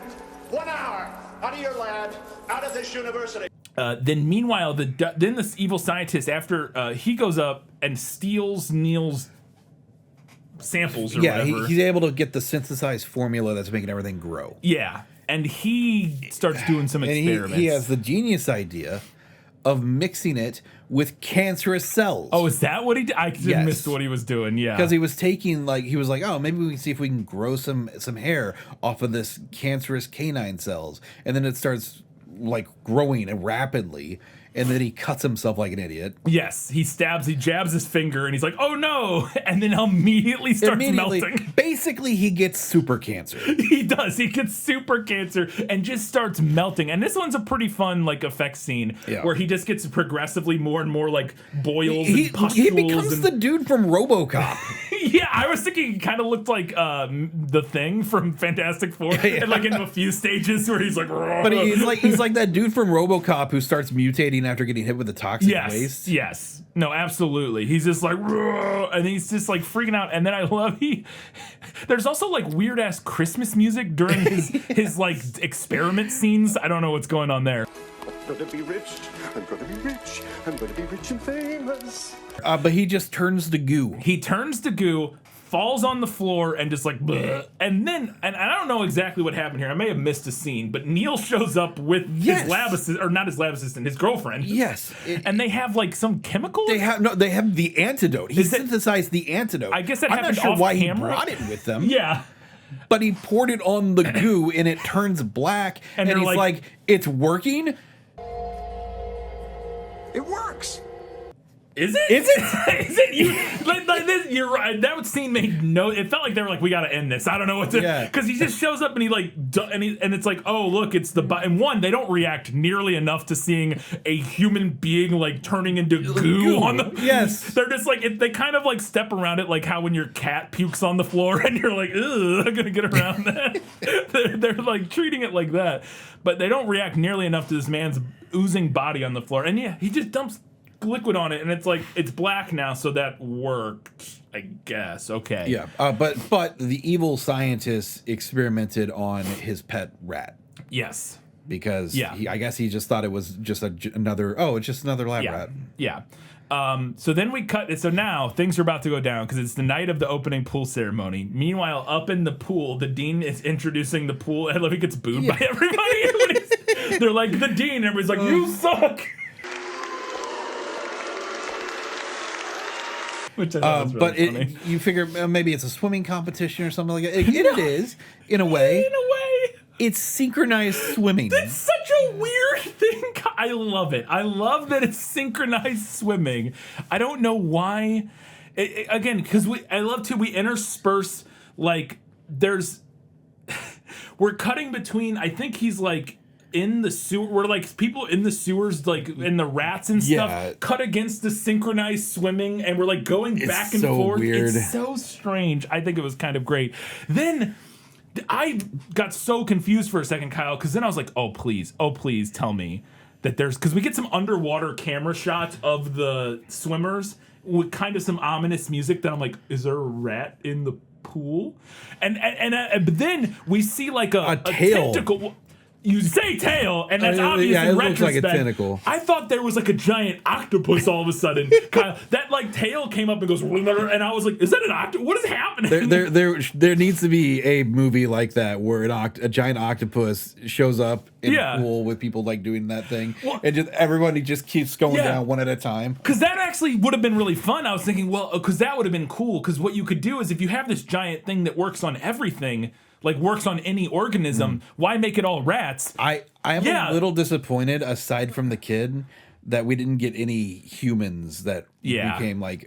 1 hour out of your lab, out of this university. Then meanwhile, then this evil scientist, after he goes up and steals Neil's samples or whatever. He's able to get the synthesized formula that's making everything grow. Yeah. And he starts doing some experiments. He has the genius idea of mixing it with cancerous cells. Oh, is that what he did? I missed what he was doing, yeah. Because he was taking, like, he was like, oh, maybe we can see if we can grow some hair off of this cancerous canine cells. And then it starts, like, growing rapidly. And then he cuts himself like an idiot. Yes, he jabs his finger, and he's like, oh no! And then immediately starts melting. Basically, he gets super cancer. He does. He gets super cancer and just starts melting. And this one's a pretty fun, like, effect scene where he just gets progressively more and more, like, boils and pustules. He becomes the dude from RoboCop. Yeah, I was thinking he kind of looked like the Thing from Fantastic Four, and like in a few stages where he's like, "Rrr." But he's like that dude from RoboCop who starts mutating after getting hit with the toxic waste. Yes, no, absolutely. He's just like, "Rrr," and he's just like freaking out. And then I love there's also like weird ass Christmas music during his like experiment scenes. I don't know what's going on there. I'm gonna be rich. I'm gonna be rich. I'm gonna be rich and famous. But he just turns to goo. He turns to goo, falls on the floor, and just like, bleh. And then, and I don't know exactly what happened here. I may have missed a scene, but Neil shows up with his lab assistant, or not his lab assistant, his girlfriend. Yes. And they have like some chemical. They have the antidote. He synthesized the antidote. I guess that I'm happened not sure off why camera. he brought it with them. Yeah. But he poured it on the goo, and it turns black. And he's like, it's working. It works. Is it? Is it? Is it? Like this, you're right. That scene made no. It felt like they were like, we got to end this. I don't know what to. Because he just shows up and he like, and it's like, oh look, it's the. And one, they don't react nearly enough to seeing a human being like turning into goo on the. Yes. They're just like they kind of like step around it like how when your cat pukes on the floor and you're like, ugh, I'm gonna get around that. they're like treating it like that, but they don't react nearly enough to this man's oozing body on the floor. And yeah, he just dumps liquid on it, and it's like it's black now, so that worked, I guess. Okay. Yeah, but the evil scientist experimented on his pet rat. Yes. Because I guess he just thought it was just another lab rat. Yeah. So then we cut. So now things are about to go down because it's the night of the opening pool ceremony. Meanwhile, up in the pool, the dean is introducing the pool. I love he gets booed by everybody. They're like, the dean. Everybody's like, you suck. Which I thought was really funny. You figure maybe it's a swimming competition or something like that. It is, in a way. In a way. It's synchronized swimming. That's such a weird thing. I love it. I love that it's synchronized swimming. I don't know why. Again, because we intersperse, like, we're cutting between, I think he's like, in the sewer, where like people in the sewers, like in the rats and stuff, cut against the synchronized swimming, and we're like going back and forth. Weird. It's so strange. I think it was kind of great. Then I got so confused for a second, Kyle, because then I was like, oh please tell me that because we get some underwater camera shots of the swimmers with kind of some ominous music that I'm like, is there a rat in the pool? And but then we see like a tail. tentacle. you say tail, and that's obvious yeah, in it looks like retrospect. a tentacle. I thought there was like a giant octopus all of a sudden. That like tail came up and goes, and I was like, "Is that an octopus? What is happening?" There needs to be a movie like that where a giant octopus shows up in a pool with people like doing that thing, and just everybody just keeps going down one at a time. Because that actually would have been really fun. I was thinking, well, because that would have been cool. Because what you could do is if you have this giant thing that works on everything. Like works on any organism. Why make it all rats? I am a little disappointed, aside from the kid, that we didn't get any humans that became like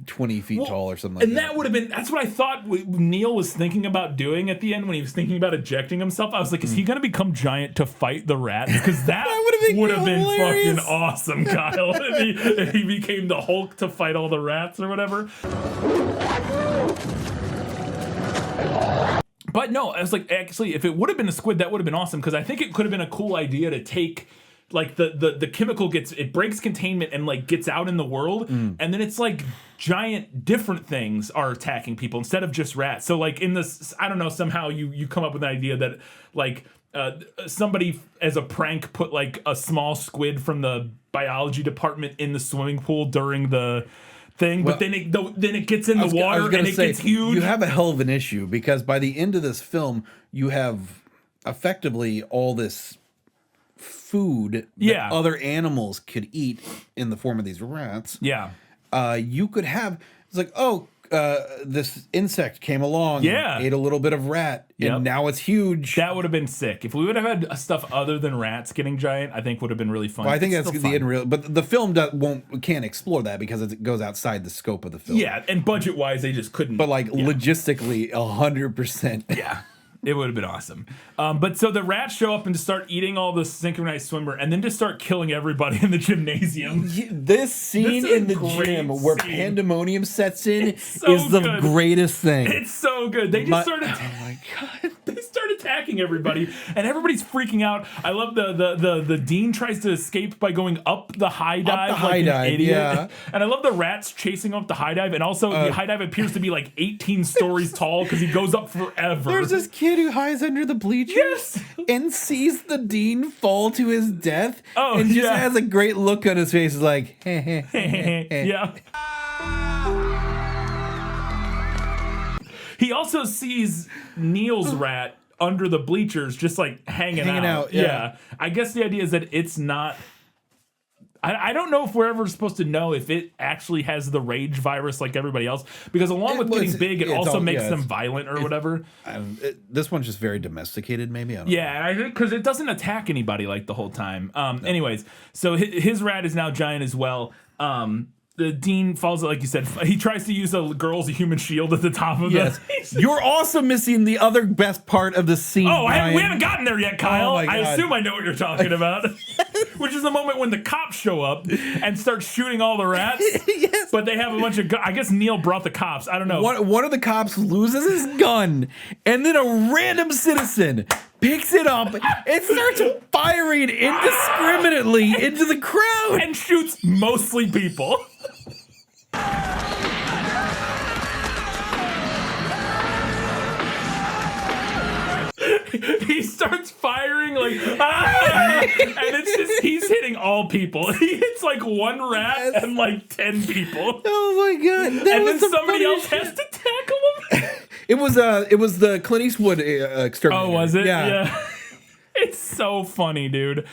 20 feet tall or something like that. And that would have been, that's what I thought Neil was thinking about doing at the end when he was thinking about ejecting himself. I was like, is he going to become giant to fight the rats? Because that would have been fucking awesome, Kyle. if he became the Hulk to fight all the rats or whatever. But no, I was like, actually, if it would have been a squid, that would have been awesome, because I think it could have been a cool idea to take, like, the chemical it breaks containment and, like, gets out in the world, and then it's, like, giant different things are attacking people instead of just rats. So, like, in this, I don't know, somehow you come up with an idea that, like, somebody, as a prank, put, like, a small squid from the biology department in the swimming pool during the thing, but then it gets in the water and it gets huge. You have a hell of an issue, because by the end of this film, you have effectively all this food that other animals could eat in the form of these rats. Yeah. You could have, it's like, this insect came along and ate a little bit of rat, and now it's huge. That would have been sick. If we would have had stuff other than rats getting giant, I think would have been really fun. Well, I think that's the end real, but the film can't explore that because it goes outside the scope of the film. Yeah, and budget-wise, they just couldn't. But like logistically, 100%. Yeah. It would have been awesome. But so the rats show up and just start eating all the synchronized swimmer, and then just start killing everybody in the gymnasium. This scene in the gym where pandemonium sets in is the greatest thing. It's so good. They just started. Oh my god! They start attacking everybody, and everybody's freaking out. I love the dean tries to escape by going up the high dive like an idiot. Yeah. And I love the rats chasing up the high dive, and also the high dive appears to be like 18 stories tall because he goes up forever. There's this kid who hides under the bleachers and sees the dean fall to his death and just has a great look on his face, like, yeah. He also sees Neil's rat under the bleachers just like hanging out. Yeah. I guess the idea is that it's not, I don't know if we're ever supposed to know if it actually has the rage virus like everybody else, because along with getting big, it also makes them violent or whatever. This one's just very domesticated, maybe. I don't know. I think because it doesn't attack anybody like the whole time. Anyways, so his rat is now giant as well. The dean falls, like you said, he tries to use a girl's human shield at the top of it. You're also missing the other best part of the scene. Oh, we haven't gotten there yet, Kyle. I assume I know what you're talking about. Which is the moment when the cops show up and start shooting all the rats. But they have a bunch of I guess Neil brought the cops. I don't know. One of the cops loses his gun, and then a random citizen picks it up and starts firing indiscriminately into the crowd. And shoots mostly people. He starts firing like, and it's just, he's hitting all people. He hits like one rat and like 10 people. Oh my god. And then somebody else has to tackle him. It was the Clint Eastwood Exterminator. Oh, was it? Yeah. It's so funny, dude.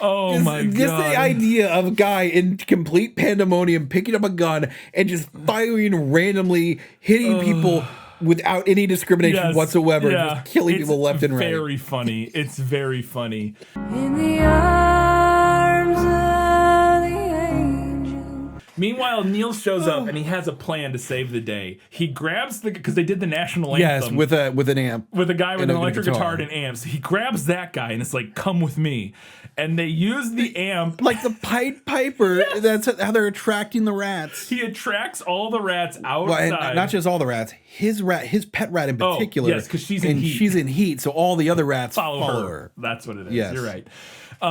Oh my god. Just the idea of a guy in complete pandemonium picking up a gun and just firing randomly, hitting people without any discrimination whatsoever, just killing people left and right. It's very funny. It's very funny. In the arms of the angel. Meanwhile, Neil shows up and he has a plan to save the day. He grabs because they did the national anthem. Yes, with an amp. With a guy with an electric guitar and amps. He grabs that guy and it's like, come with me. And they use the amp. Like the Pied Piper. Yes. That's how they're attracting the rats. He attracts all the rats outside. Well, and not just all the rats. His pet rat in particular. Yes, because she's in heat. She's in heat, so all the other rats follow her. That's what it is. Yes. You're right.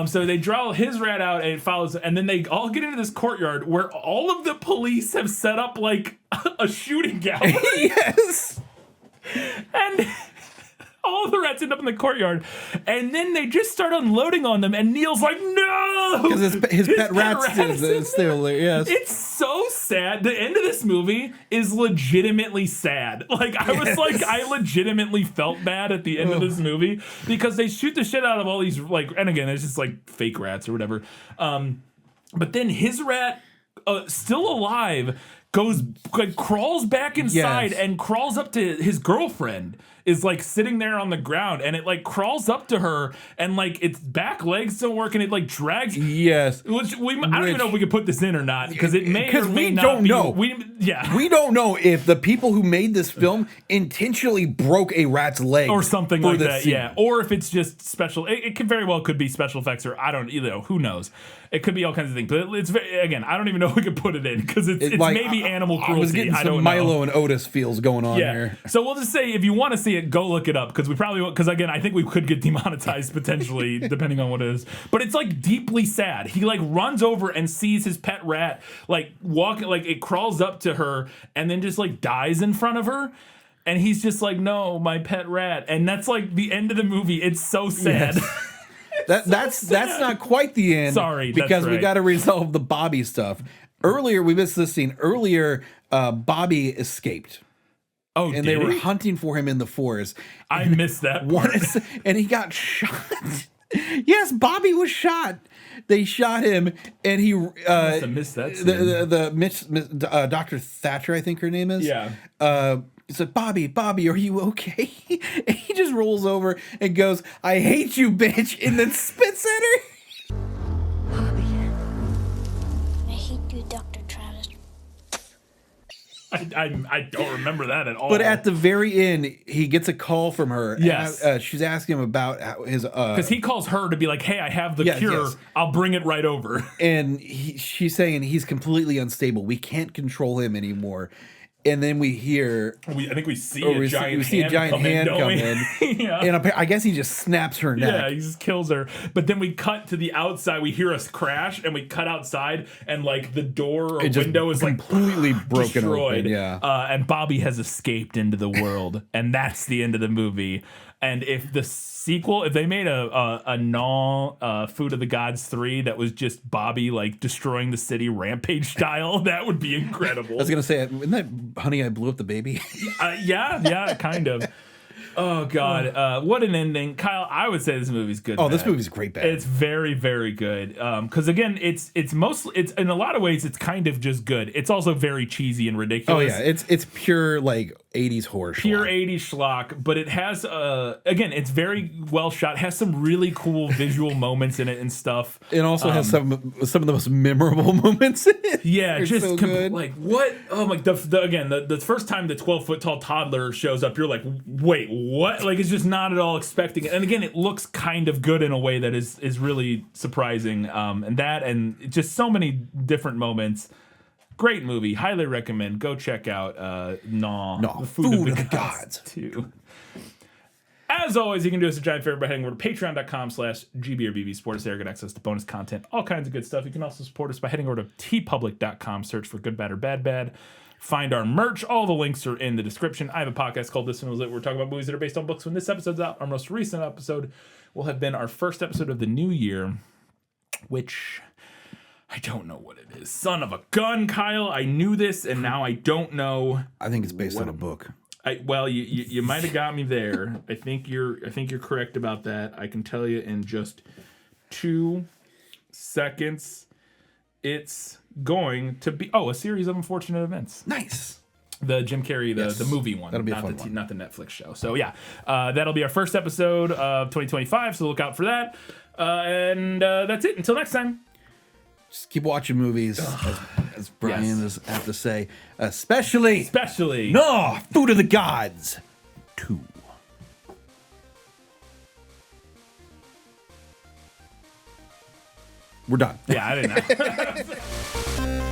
So they draw his rat out and it follows, and then they all get into this courtyard where all of the police have set up like a shooting gallery. Yes. And All the rats end up in the courtyard, and then they just start unloading on them, and Neil's like, no! Because his pet rat is still there, yes. It's so sad. The end of this movie is legitimately sad. Like, I was like, I legitimately felt bad at the end of this movie, because they shoot the shit out of all these, like, and again, it's just like fake rats or whatever. But then his rat, still alive, crawls back inside and crawls up to his girlfriend, is like sitting there on the ground, and it like crawls up to her, and like its back legs don't work, and it like drags. Yes. Which I don't even know if we could put this in or not, because it may or may not don't be. know. We don't know if the people who made this film intentionally broke a rat's leg or something like that. scene. Yeah. Or if it's just special. It could very well could be special effects, or I don't know. Who knows? It could be all kinds of things. But it's very, again, I don't even know if we could put it in, because it's like, maybe animal cruelty. I was getting some Milo and Otis feels going on here. So we'll just say, if you want to see it, go look it up, because we probably won't, because again, I think we could get demonetized potentially, depending on what it is. But it's like deeply sad. He like runs over and sees his pet rat like walking, like it crawls up to her and then just like dies in front of her. And he's just like, no, my pet rat. And that's like the end of the movie. It's so sad. Yes. That's not quite the end. Sorry, because we got to resolve the Bobby stuff. Earlier, we missed this scene. Earlier, Bobby escaped. Oh, and they were hunting for him in the forest. I missed that part. And he got shot. Yes, Bobby was shot. They shot him, and he must have missed that scene. Dr. Thatcher, I think her name is. Yeah. He said, Bobby, are you okay? And he just rolls over and goes, I hate you, bitch, and then spits at her. I hate you, Dr. Travis. I don't remember that at all. But at the very end, he gets a call from her. Yes. She's asking him about his... Because he calls her to be like, hey, I have the cure. Yes. I'll bring it right over. And she's saying he's completely unstable. We can't control him anymore. And then we hear... I think we see a giant hand come in. Yeah. And I guess he just snaps her neck. Yeah, he just kills her. But then we cut to the outside. We hear us crash, and we cut outside, and like the door or window is like completely broken destroyed. Open, yeah. And Bobby has escaped into the world. And that's the end of the movie. And if the sequel, if they made a GNAW Food of the Gods 3 that was just Bobby like destroying the city rampage style, that would be incredible. I was gonna say, isn't that Honey, I Blew Up the Baby? Yeah, kind of. Oh God, what an ending, Kyle! I would say this movie's good. Oh, this movie's great. Bad. It's very, very good. Because again, it's in a lot of ways it's kind of just good. It's also very cheesy and ridiculous. Oh yeah, it's pure like 80s horror. Pure 80s schlock, but it has again, it's very well shot. It has some really cool visual moments in it and stuff. It also has some of the most memorable moments in it. Yeah, They're just so good. Like what? Oh my! The first time the 12-foot tall toddler shows up, you're like, wait, what? Like it's just not at all expecting it. And again, it looks kind of good in a way that is really surprising. And just so many different moments. Great movie. Highly recommend. Go check out GNAW, the Food of the Gods 2. As always, you can do us a giant favor by heading over to patreon.com/GBorBB. Support us there, get access to bonus content, all kinds of good stuff. You can also support us by heading over to tpublic.com, search for Good Bad or Bad Bad. Find our merch. All the links are in the description. I have a podcast called This One Was It. We're talking about movies that are based on books. When this episode's out, our most recent episode will have been our first episode of the new year, which... I don't know what it is. Son of a gun, Kyle. I knew this, and now I don't know. I think it's based on a book. Well, you might have got me there. I think you're correct about that. I can tell you in just 2 seconds. It's going to be a series of unfortunate events. Nice. The Jim Carrey, the movie one. That'll be a fun one. Not the Netflix show. So yeah, that'll be our first episode of 2025. So look out for that. And that's it. Until next time. Just keep watching movies, as Brian has to say. Especially GNAW, Food of the Gods 2. We're done. Yeah, I didn't know.